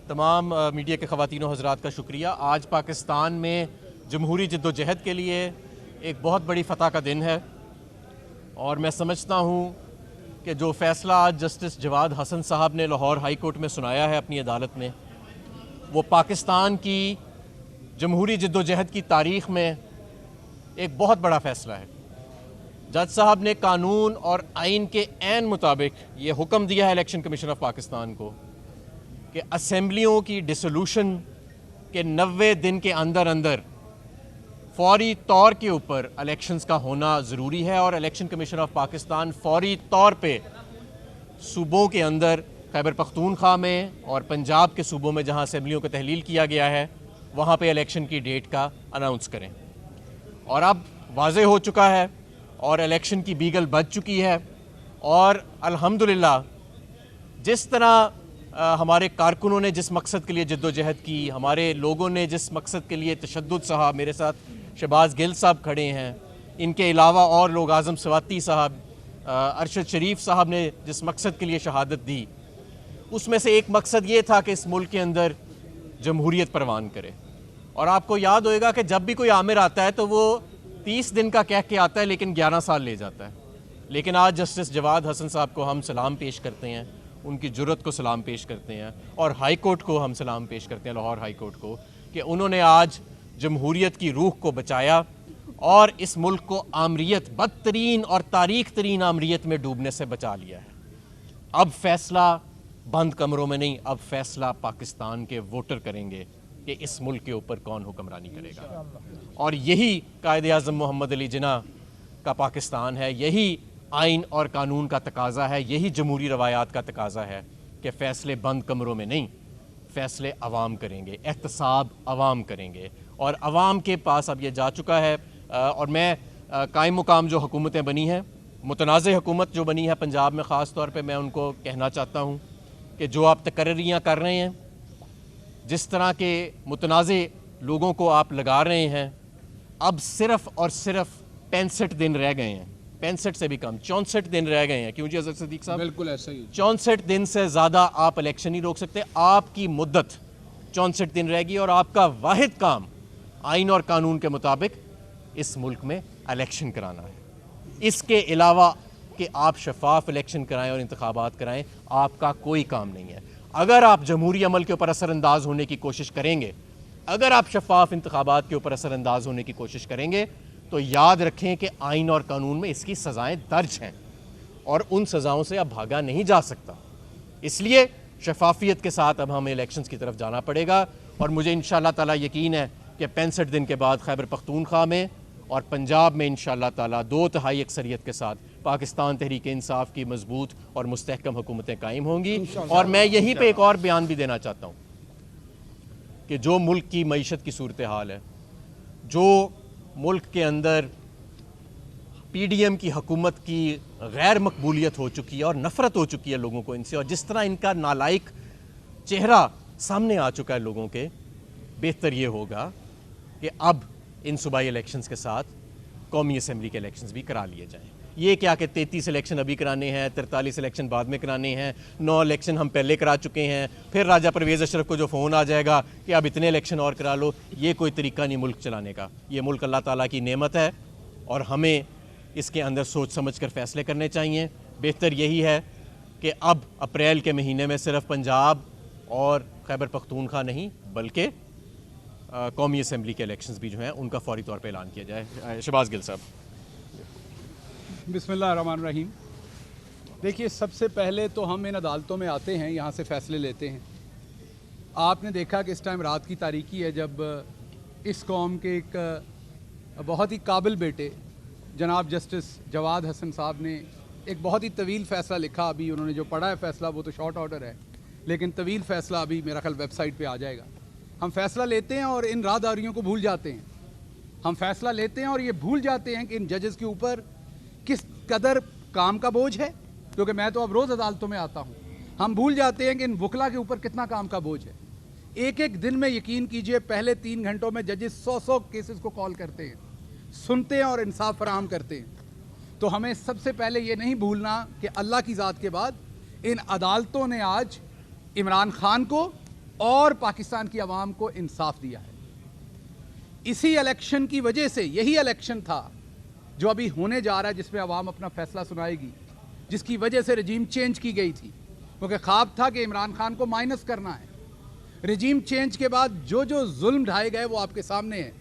तमाम मीडिया के ख़वातीन और हज़रात का शुक्रिया। आज पाकिस्तान में जमहूरी जद्दोजहद के लिए एक बहुत बड़ी फ़तह का दिन है और मैं समझता हूँ कि जो फ़ैसला आज जस्टिस जवाद हसन साहब ने लाहौर हाई कोर्ट में सुनाया है अपनी अदालत में, वो पाकिस्तान की जमहूरी जद्दोजहद की तारीख़ में एक बहुत बड़ा फ़ैसला है। जज साहब ने कानून और आइन के ऐन मुताबिक ये हुक्म दिया है इलेक्शन कमीशन ऑफ पाकिस्तान को कि असेंबलियों की डिसोल्यूशन के 90 दिन के अंदर अंदर फौरी तौर के ऊपर इलेक्शंस का होना ज़रूरी है और इलेक्शन कमीशन ऑफ पाकिस्तान फौरी तौर पे सूबों के अंदर खैबर पख्तूनख्वा में और पंजाब के सूबों में जहां असेंबलियों को तहलील किया गया है वहां पे इलेक्शन की डेट का अनाउंस करें। और अब वाज़े हो चुका है और इलेक्शन की बीगल बज चुकी है और अल्हम्दुलिल्लाह जिस तरह हमारे कारकुनों ने जिस मकसद के लिए जद्दोजहद की, हमारे लोगों ने जिस मकसद के लिए तशद्दुद साहब, मेरे साथ शहबाज गिल साहब खड़े हैं, इनके अलावा और लोग, आज़म सवाती साहब, अरशद शरीफ साहब ने जिस मकसद के लिए शहादत दी, उसमें से एक मकसद ये था कि इस मुल्क के अंदर जमहूरियत परवान करे। और आपको याद होएगा कि जब भी कोई आमिर आता है तो वो 30 दिन का कह के आता है लेकिन 11 साल ले जाता है। लेकिन आज जस्टिस जवाद हसन साहब को हम सलाम पेश करते हैं, उनकी जुर्रत को सलाम पेश करते हैं और हाई कोर्ट को हम सलाम पेश करते हैं, लाहौर हाई कोर्ट को, कि उन्होंने आज जमहूरियत की रूह को बचाया और इस मुल्क को आमरीत, बदतरीन और तारीख तरीन आमरीत में डूबने से बचा लिया है। अब फैसला बंद कमरों में नहीं, अब फैसला पाकिस्तान के वोटर करेंगे कि इस मुल्क के ऊपर कौन हुक्मरानी करेगा। और यही कायदे आज़म मोहम्मद अली जिन्ना का पाकिस्तान है, यही आइन और कानून का तकाजा है, यही जमहूरी रवायात का तकाजा है कि फ़ैसले बंद कमरों में नहीं, फ़ैसले अवाम करेंगे, एहतसाब अवाम करेंगे। और अवाम के पास अब ये जा चुका है। और मैं कायम मुकाम जो हुकूमतें बनी हैं, मुतनाज़ हुकूमत जो बनी है पंजाब में ख़ास तौर पे, मैं उनको कहना चाहता हूँ कि जो आप तकर्रियाँ कर रहे हैं, जिस तरह के मुतनाज़ लोगों को आप लगा रहे हैं, अब सिर्फ़ और सिर्फ 65 दिन रह गए हैं, 65 से भी कम, 64 दिन रह गए हैं। क्यों जी अज़हर सिद्दीक़ साहब? बिल्कुल ऐसा ही। 64 दिन से ज़्यादा आप इलेक्शन नहीं रोक सकते। आपकी मुद्दत 64 दिन रहेगी और आपका वाहिद काम आइन और कानून के मुताबिक इस मुल्क में इलेक्शन कराना है। इसके अलावा कि आप शफाफ इलेक्शन कराएं और इंतखाबात कराएं, आपका कोई काम नहीं है। अगर आप जमहूरी अमल के ऊपर असरअंदाज होने की कोशिश करेंगे, अगर आप शफाफ इंतखाबात के ऊपर असरअंदाज होने की कोशिश करेंगे, तो याद रखें कि आइन और कानून में इसकी सज़ाएं दर्ज हैं और उन सज़ाओं से अब भागा नहीं जा सकता। इसलिए शफाफियत के साथ अब हमें इलेक्शंस की तरफ जाना पड़ेगा और मुझे इंशाअल्लाह ताला यकीन है कि 65 दिन के बाद खैबर पख्तूनख्वा में और पंजाब में इंशाअल्लाह ताला 2/3 अक्सरियत के साथ पाकिस्तान तहरीक इंसाफ की मजबूत और मुस्तहकम हुकूमतें कायम होंगी। और मैं यहीं पे एक और बयान भी देना चाहता हूँ कि जो मुल्क की मईशत की सूरत हाल है, जो मुल्क के अंदर PDM की हुकूमत की गैर मकबूलियत हो चुकी है और नफ़रत हो चुकी है लोगों को इनसे, और जिस तरह इनका नालायक चेहरा सामने आ चुका है लोगों के, बेहतर ये होगा कि अब इन सूबाई इलेक्शंस के साथ कौमी असम्बली के इलेक्शंस भी करा लिए जाएं। ये क्या कि 33 इलेक्शन अभी कराने हैं, 43 इलेक्शन बाद में कराने हैं, 9 इलेक्शन हम पहले करा चुके हैं, फिर राजा परवेज़ अशरफ को जो फ़ोन आ जाएगा कि अब इतने इलेक्शन और करा लो, ये कोई तरीका नहीं मुल्क चलाने का। ये मुल्क अल्लाह ताला की नेमत है और हमें इसके अंदर सोच समझ कर फ़ैसले करने चाहिए। बेहतर यही है कि अब अप्रैल के महीने में सिर्फ पंजाब और खैबर पख्तूनख्वा नहीं बल्कि कौमी असम्बली के इलेक्शंस भी जो हैं उनका फौरी तौर पे ऐलान किया जाए। शहबाज गिल साहब। बिस्मिल्लाहिर्रहमानिर्रहीम। देखिए, सबसे पहले तो हम इन अदालतों में आते हैं, यहाँ से फ़ैसले लेते हैं। आपने देखा कि इस टाइम रात की तारीकी है जब इस कौम के एक बहुत ही काबिल बेटे जनाब जस्टिस जवाद हसन साहब ने एक बहुत ही तवील फ़ैसला लिखा। अभी उन्होंने जो पढ़ा है फ़ैसला वो तो शॉर्ट ऑर्डर है, लेकिन तवील फ़ैसला अभी मेरा ख्याल वेबसाइट पे आ जाएगा। हम फ़ैसला लेते हैं और इन राहदारियों को भूल जाते हैं। हम फ़ैसला लेते हैं और ये भूल जाते हैं कि इन जजेस के ऊपर किस कदर काम का बोझ है, क्योंकि मैं तो अब रोज़ अदालतों में आता हूँ। हम भूल जाते हैं कि इन वकला के ऊपर कितना काम का बोझ है। एक एक दिन में यकीन कीजिए पहले 3 घंटों में जजेस 100 केसेस को कॉल करते हैं, सुनते हैं और इंसाफ फराहम करते हैं। तो हमें सबसे पहले ये नहीं भूलना कि अल्लाह की ज़ात के बाद इन अदालतों ने आज इमरान खान को और पाकिस्तान की आवाम को इंसाफ दिया है। इसी इलेक्शन की वजह से, यही इलेक्शन था जो अभी होने जा रहा है, जिसमें आवाम अपना फैसला सुनाएगी, जिसकी वजह से रजीम चेंज की गई थी, क्योंकि ख्वाब था कि इमरान खान को माइनस करना है। रजीम चेंज के बाद जो जो जुल्म ढाए गए वो आपके सामने है।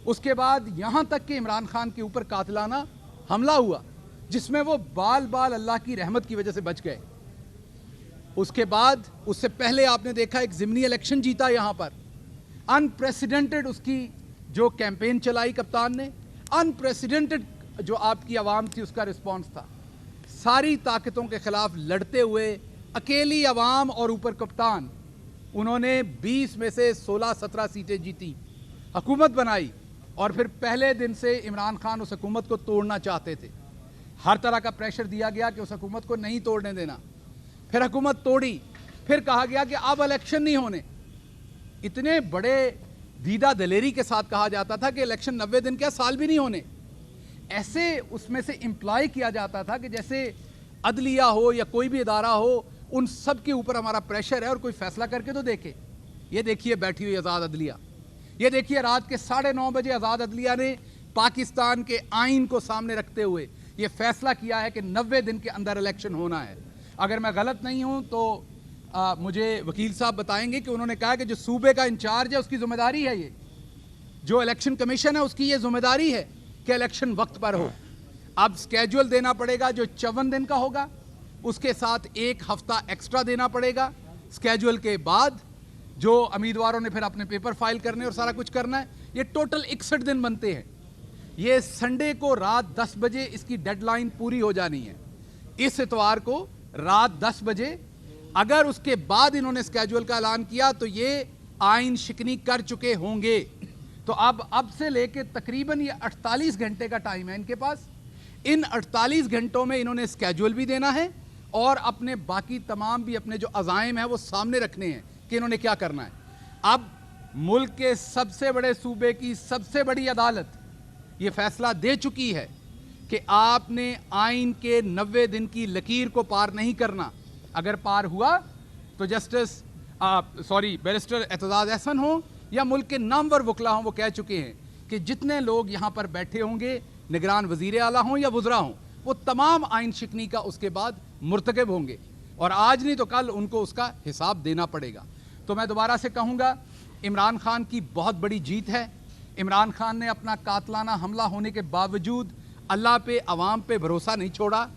उसके बाद यहां तक कि इमरान खान के ऊपर कातिलाना हमला हुआ, जिसमें वो बाल बाल अल्लाह की रहमत की वजह से बच गए। उसके बाद, उससे पहले आपने देखा एक ज़िमनी इलेक्शन जीता यहां पर, अनप्रेसिडेंटेड उसकी जो कैंपेन चलाई कप्तान ने, अनप्रेसिडेंटेड जो आपकी आवाम थी उसका रिस्पांस था। सारी ताकतों के खिलाफ लड़ते हुए अकेली आवाम और ऊपर कप्तान, उन्होंने 20 में से 16-17 सीटें जीती, हुकूमत बनाई, और फिर पहले दिन से इमरान खान उस हुकूमत को तोड़ना चाहते थे। हर तरह का प्रेशर दिया गया कि उस हुकूमत को नहीं तोड़ने देना। फिर हुकूमत तोड़ी, फिर कहा गया कि अब इलेक्शन नहीं होने। इतने बड़े दीदा दलेरी के साथ कहा जाता था कि इलेक्शन 90 दिन क्या, साल भी नहीं होने। ऐसे उसमें से इम्प्लाई किया जाता था कि जैसे अदलिया हो या कोई भी इदारा हो, उन सब के ऊपर हमारा प्रेशर है और कोई फैसला करके तो देखे। ये देखिए बैठी हुई आज़ाद अदलिया, ये देखिए रात के 9:30 बजे आज़ाद अदलिया ने पाकिस्तान के आइन को सामने रखते हुए ये फैसला किया है कि 90 दिन के अंदर इलेक्शन होना है। अगर मैं गलत नहीं हूं तो मुझे वकील साहब बताएंगे कि उन्होंने कहा कि जो सूबे का इंचार्ज है उसकी जिम्मेदारी है, ये जो इलेक्शन कमीशन है उसकी ये जिम्मेदारी है कि इलेक्शन वक्त पर हो। अब स्केड्यूल देना पड़ेगा जो 54 दिन का होगा, उसके साथ 1 हफ्ता एक्स्ट्रा देना पड़ेगा। स्केड्यूल के बाद जो उम्मीदवारों ने फिर अपने पेपर फाइल करने और सारा कुछ करना है, ये टोटल 61 दिन बनते हैं। ये संडे को रात 10 बजे इसकी डेडलाइन पूरी हो जानी है। इस इतवार को रात 10 बजे, अगर उसके बाद इन्होंने स्केड्यूल का ऐलान किया तो ये आइन शिकनी कर चुके होंगे। तो अब से लेके तकरीबन ये 48 घंटे का टाइम है इनके पास। इन 48 घंटों में इन्होंने स्केड्यूल भी देना है और अपने बाकी तमाम भी अपने जो अज़ाइम है वो सामने रखने हैं कि इन्होंने क्या करना है। अब मुल्क के सबसे बड़े सूबे की सबसे बड़ी अदालत ये फैसला दे चुकी है कि आपने आइन के 90 दिन की लकीर को पार नहीं करना। अगर पार हुआ तो जस्टिस बैरिस्टर एतजाज अहसन हो या मुल्क के नामवर वकला हों, वो कह चुके हैं कि जितने लोग यहाँ पर बैठे होंगे, निगरान वजीर आला हों या वज़रा हों, वो तमाम आइन शिकनी का उसके बाद मुर्तकब होंगे और आज नहीं तो कल उनको उसका हिसाब देना पड़ेगा। तो मैं दोबारा से कहूँगा, इमरान खान की बहुत बड़ी जीत है। इमरान खान ने अपना कातलाना हमला होने के बावजूद अल्लाह पे, अवाम पे भरोसा नहीं छोड़ा,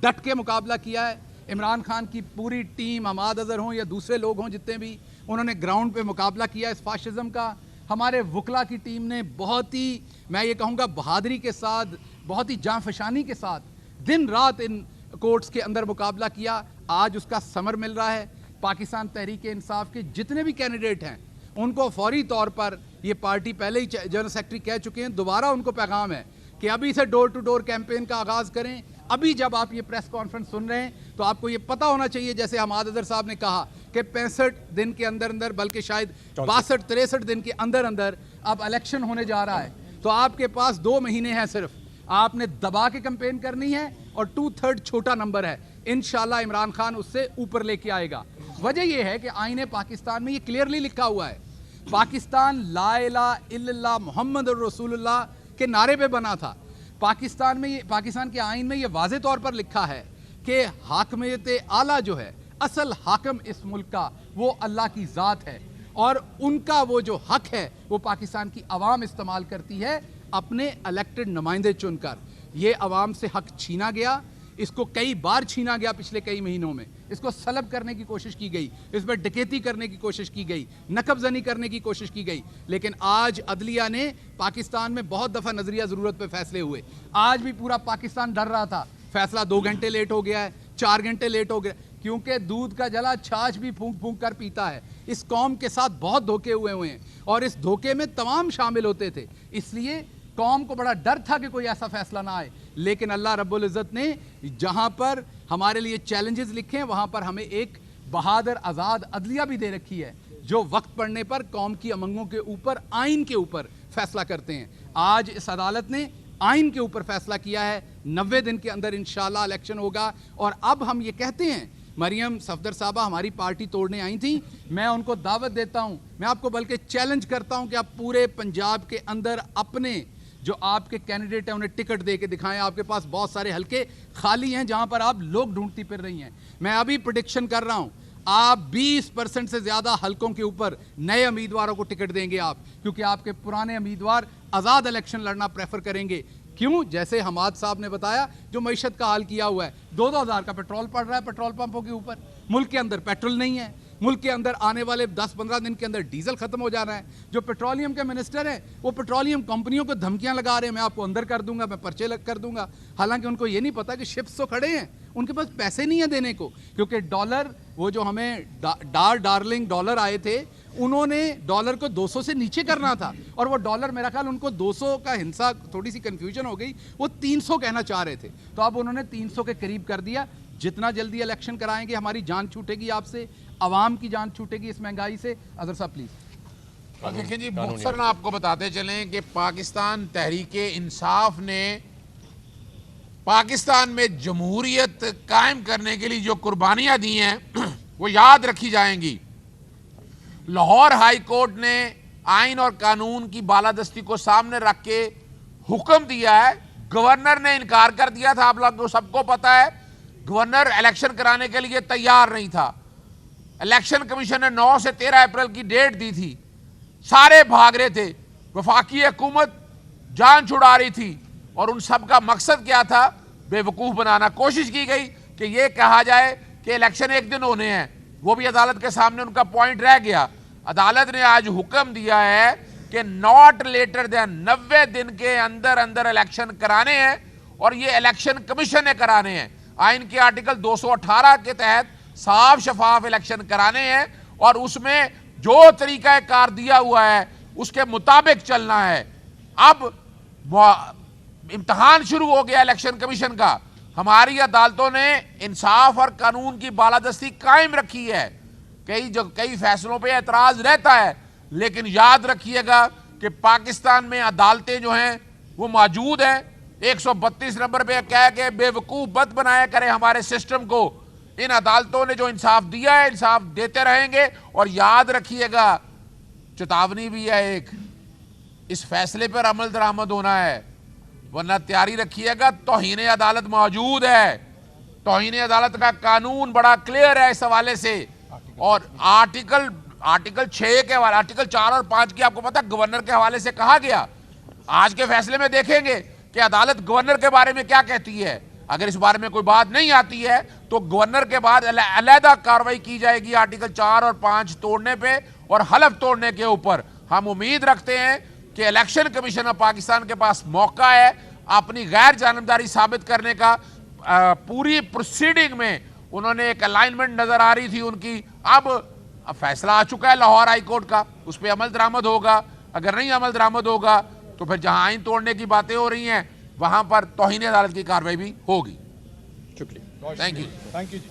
डट के मुकाबला किया है। इमरान खान की पूरी टीम, हमाद अजहर हों या दूसरे लोग हों, जितने भी, उन्होंने ग्राउंड पे मुकाबला किया इस फाशिज़म का। हमारे वकला की टीम ने बहुत ही, मैं ये कहूँगा, बहादुरी के साथ, बहुत ही जांफशानी के साथ दिन रात इन कोर्ट्स के अंदर मुकाबला किया। आज उसका समर मिल रहा है। पाकिस्तान तहरीक इंसाफ के जितने भी कैंडिडेट हैं उनको फौरी तौर पर, ये पार्टी पहले ही जनरल सेक्रेटरी कह चुके हैं, दोबारा उनको पैगाम है कि अभी से डोर टू डोर कैंपेन का आगाज़ करें। अभी जब आप ये प्रेस कॉन्फ्रेंस सुन रहे हैं तो आपको ये पता होना चाहिए, जैसे हमाद अजहर साहब ने कहा कि 65 दिन के अंदर अंदर, बल्कि शायद 62-63 दिन के अंदर अंदर अब इलेक्शन होने जा रहा है। तो आपके पास 2 महीने हैं सिर्फ, आपने दबा के कैंपेन करनी है और 2/3 छोटा नंबर है। इंशाल्लाह इमरान खान उससे ऊपर लेके आएगा। वजह यह है कि आईने पाकिस्तान में ये क्लियरली लिखा हुआ है, पाकिस्तान ला इलाहा इल्लल्लाह मुहम्मदुर रसूलुल्लाह के नारे पे बना था। पाकिस्तान में, ये पाकिस्तान के आइन में ये वाज़े तौर पर लिखा है कि हाकमियत आला जो है, असल हाकम इस मुल्क का, वो अल्लाह की ज़ात है और उनका वो जो हक है वो पाकिस्तान की आवाम इस्तेमाल करती है अपने इलेक्टेड नुमाइंदे चुनकर। ये आवाम से हक छीना गया, इसको कई बार छीना गया पिछले कई महीनों में। इसको सलब करने की कोशिश की गई, इस पर डकैती करने की कोशिश की गई, नकबजनी करने की कोशिश की गई। लेकिन आज अदलिया ने, पाकिस्तान में बहुत दफ़ा नजरिया ज़रूरत पे फैसले हुए, आज भी पूरा पाकिस्तान डर रहा था। फैसला 2 घंटे लेट हो गया है, 4 घंटे लेट हो गया, क्योंकि दूध का जला छाछ भी फूंक फूंक कर पीता है। इस कौम के साथ बहुत धोखे हुए हैं और इस धोखे में तमाम शामिल होते थे, इसलिए कौम को बड़ा डर था कि कोई ऐसा फैसला ना आए। लेकिन अल्लाह रब्बुल इज़्ज़त ने जहाँ पर हमारे लिए चैलेंजेस लिखे हैं, वहाँ पर हमें एक बहादुर आज़ाद अदलिया भी दे रखी है, जो वक्त पड़ने पर कौम की अमंगों के ऊपर, आइन के ऊपर फैसला करते हैं। आज इस अदालत ने आइन के ऊपर फैसला किया है, 90 दिन के अंदर इंशाल्लाह इलेक्शन होगा। और अब हम ये कहते हैं मरियम सफदर साहबा हमारी पार्टी तोड़ने आई थी। मैं उनको दावत देता हूं, मैं आपको बल्कि चैलेंज करता हूं कि आप पूरे पंजाब के अंदर अपने जो आपके कैंडिडेट हैं उन्हें टिकट दे के दिखाएं। आपके पास बहुत सारे हलके खाली हैं जहां पर आप लोग ढूंढती फिर रही हैं। मैं अभी प्रेडिक्शन कर रहा हूं, आप 20% से ज्यादा हलकों के ऊपर नए उम्मीदवारों को टिकट देंगे आप, क्योंकि आपके पुराने उम्मीदवार आज़ाद इलेक्शन लड़ना प्रेफर करेंगे। क्यों? जैसे हमाद साहब ने बताया, जो मईशत का हाल किया हुआ है, 2-2 हज़ार का पेट्रोल पड़ रहा है पेट्रोल पंपों के ऊपर, मुल्क के अंदर पेट्रोल नहीं है, मुल्क के अंदर आने वाले 10-15 दिन के अंदर डीजल खत्म हो जा रहा है। जो पेट्रोलियम के मिनिस्टर हैं वो पेट्रोलियम कंपनियों को धमकियां लगा रहे हैं, मैं आपको अंदर कर दूंगा, मैं पर्चे कर दूंगा। हालांकि उनको ये नहीं पता कि शिप्स तो खड़े हैं, उनके पास पैसे नहीं है देने को, क्योंकि डॉलर, वो जो हमें डार्लिंग डॉलर आए थे, उन्होंने डॉलर को 200 से नीचे करना था, और वो डॉलर मेरा ख्याल उनको 200 का हिंसा, थोड़ी सी कंफ्यूजन हो गई, वो 300 कहना चाह रहे थे, तो अब उन्होंने 300 के करीब कर दिया। जितना जल्दी इलेक्शन कराएंगे हमारी जान छूटेगी आपसे, आवाम की जान छूटेगी इस महंगाई से। अजहर साहब प्लीज। देखिए जी, मुख्तसर आपको बताते चलें कि पाकिस्तान तहरीके इंसाफ ने पाकिस्तान में जमहूरियत कायम करने के लिए जो कुर्बानियां दी हैं वो याद रखी जाएंगी। लाहौर हाई कोर्ट ने आइन और कानून की बालादस्ती को सामने रख के हुक्म दिया है। गवर्नर ने इनकार कर दिया था, आप लोगों को सबको पता है। गवर्नर इलेक्शन कराने के लिए तैयार नहीं था। इलेक्शन कमीशन ने 9 से 13 अप्रैल की डेट दी थी, सारे भाग रहे थे, वफाकी हुकूमत जान छुड़ा रही थी, और उन सब का मकसद क्या था? बेवकूफ़ बनाना। कोशिश की गई कि ये कहा जाए कि इलेक्शन एक दिन होने हैं, वो भी अदालत के सामने उनका पॉइंट रह गया। अदालत ने आज हुक्म दिया है कि नॉट लेटर देन 90 दिन के अंदर अंदर इलेक्शन कराने हैं, और ये इलेक्शन कमीशन ने कराने हैं। आइन के आर्टिकल 218 के तहत साफ शफाफ इलेक्शन कराने हैं, और उसमें जो तरीका कार दिया हुआ है उसके मुताबिक चलना है। अब इम्तहान शुरू हो गया इलेक्शन कमीशन का। हमारी अदालतों ने इंसाफ और कानून की बालादस्ती कायम रखी है। कई फैसलों पे एतराज रहता है, लेकिन याद रखिएगा कि पाकिस्तान में अदालतें जो हैं वो मौजूद हैं। 132 नंबर पे कह के बेवकूफ़ मत बनाया करें हमारे सिस्टम को। इन अदालतों ने जो इंसाफ दिया है, इंसाफ देते रहेंगे। और याद रखिएगा, चेतावनी भी है एक, इस फैसले पर अमल दरामद होना है, वरना तैयारी रखिएगा, तौहीन अदालत मौजूद है। तौहीन अदालत का कानून बड़ा क्लियर है इस हवाले से। और आर्टिकल 6 के हवाले, आर्टिकल 4 और 5 की आपको पता गवर्नर के हवाले से कहा गया। आज के फैसले में देखेंगे कि अदालत गवर्नर के बारे में क्या कहती है। अगर इस बारे में कोई बात नहीं आती है तो गवर्नर के बाद अलहदा कार्रवाई की जाएगी आर्टिकल 4 और 5 तोड़ने पे और हलफ तोड़ने के ऊपर। हम उम्मीद रखते हैं कि इलेक्शन कमीशन ऑफ पाकिस्तान के पास मौका है अपनी गैर जानबदारी साबित करने का। पूरी प्रोसीडिंग में उन्होंने एक अलाइनमेंट नजर आ रही थी उनकी। अब फैसला आ चुका है लाहौर हाई कोर्ट का, उस पर अमल दरामद होगा। अगर नहीं अमल दरामद होगा तो फिर जहां आइन तोड़ने की बातें हो रही हैं वहां पर तौहीन अदालत की कार्रवाई भी होगी। शुक्रिया, thank you. Thank you ji.